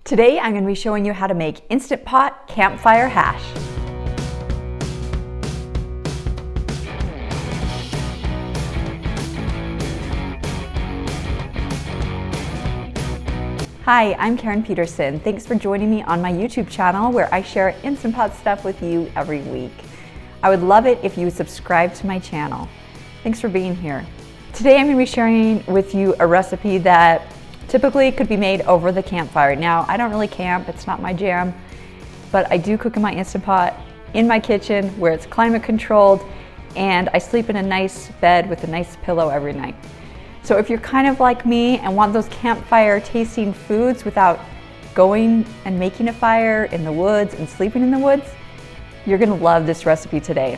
Today I'm going to be showing you how to make Instant Pot Campfire Hash. Hi, I'm Karen Peterson. Thanks for joining me on my YouTube channel where I share Instant Pot stuff with you every week. I would love it if you subscribe to my channel. Thanks for being here. Today I'm going to be sharing with you a recipe that typically could be made over the campfire. Now, I don't really camp, it's not my jam, but I do cook in my Instant Pot in my kitchen where it's climate controlled, and I sleep in a nice bed with a nice pillow every night. So if you're kind of like me and want those campfire tasting foods without going and making a fire in the woods and sleeping in the woods, you're gonna love this recipe today.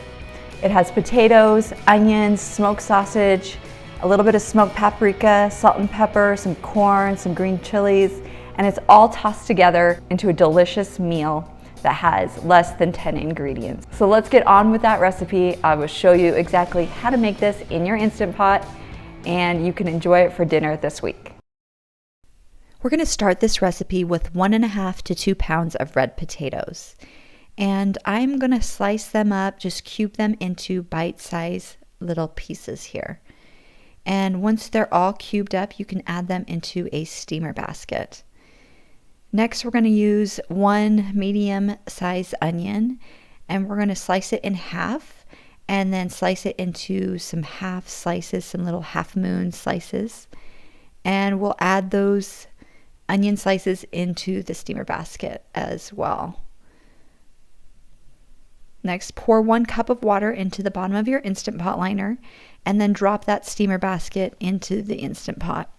It has potatoes, onions, smoked sausage, a little bit of smoked paprika, salt and pepper, some corn, some green chilies, and it's all tossed together into a delicious meal that has less than 10 ingredients. So let's get on with that recipe. I will show you exactly how to make this in your Instant Pot, and you can enjoy it for dinner this week. We're going to start this recipe with 1.5 to 2 pounds of red potatoes. And I'm going to slice them up, just cube them into bite-sized little pieces here. And once they're all cubed up, you can add them into a steamer basket. Next, we're going to use 1 medium-sized onion, and we're going to slice it in half, and then slice it into some half slices, some little half-moon slices. And we'll add those onion slices into the steamer basket as well. Next, pour 1 cup of water into the bottom of your Instant Pot liner, and then drop that steamer basket into the Instant Pot.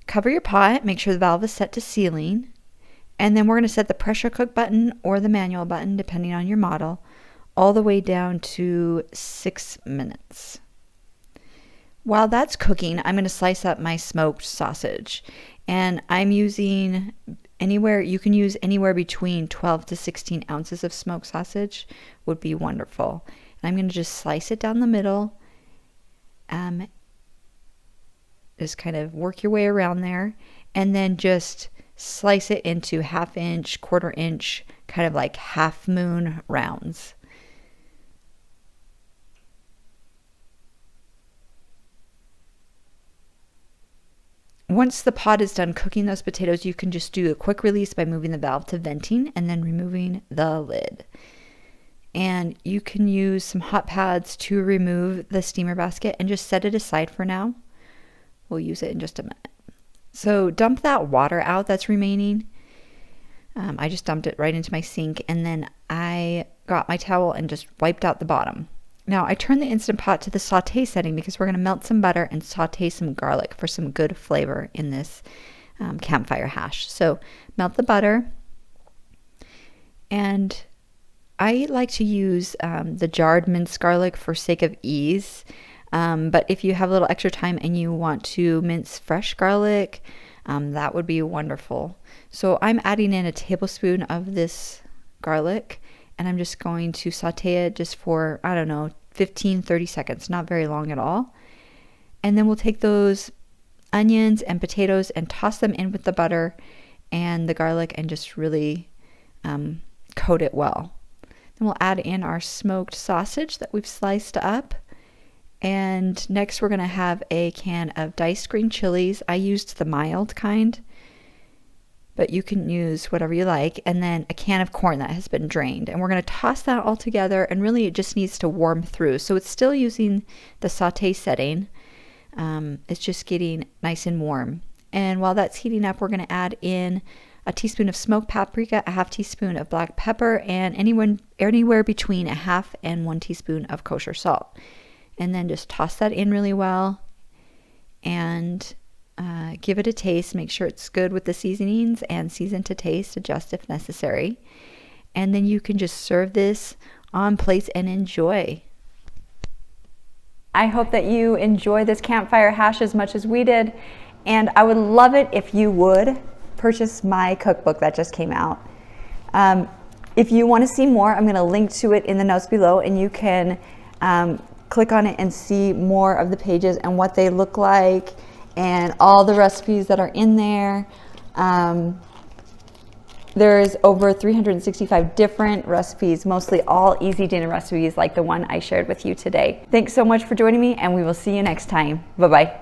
Cover your pot, make sure the valve is set to sealing, and then we're going to set the pressure cook button or the manual button, depending on your model, all the way down to 6 minutes. While that's cooking, I'm going to slice up my smoked sausage, and I'm using you can use anywhere between 12 to 16 ounces of smoked sausage would be wonderful. And I'm going to just slice it down the middle. Just kind of work your way around there, and then just slice it into 1/2 inch, 1/4 inch, kind of like half moon rounds. Once the pot is done cooking those potatoes, you can just do a quick release by moving the valve to venting and then removing the lid. And you can use some hot pads to remove the steamer basket and just set it aside for now. We'll use it in just a minute. So dump that water out that's remaining. I just dumped it right into my sink, and then I got my towel and just wiped out the bottom. Now I turned the Instant Pot to the saute setting because we're going to melt some butter and saute some garlic for some good flavor in this campfire hash. So melt the butter, and I like to use the jarred minced garlic for sake of ease. But if you have a little extra time and you want to mince fresh garlic, that would be wonderful. So I'm adding in a tablespoon of this garlic, and I'm just going to saute it just for, 15-30 seconds, not very long at all. And then we'll take those onions and potatoes and toss them in with the butter and the garlic and just really coat it well. Then we'll add in our smoked sausage that we've sliced up. And next we're going to have a can of diced green chilies. I used the mild kind, but you can use whatever you like. And then a can of corn that has been drained. And we're going to toss that all together, and really it just needs to warm through. So it's still using the saute setting. It's just getting nice and warm. And while that's heating up, we're going to add in a teaspoon of smoked paprika, a 1/2 teaspoon of black pepper, and anywhere between a 1/2 and 1 teaspoon of kosher salt. And then just toss that in really well and give it a taste. Make sure it's good with the seasonings, and season to taste, adjust if necessary. And then you can just serve this on plates and enjoy. I hope that you enjoy this campfire hash as much as we did, and I would love it if you would purchase my cookbook that just came out. If you want to see more, I'm going to link to it in the notes below, and you can click on it and see more of the pages and what they look like and all the recipes that are in there. There's over 365 different recipes, mostly all easy dinner recipes like the one I shared with you today. Thanks so much for joining me, and we will see you next time. Bye-bye.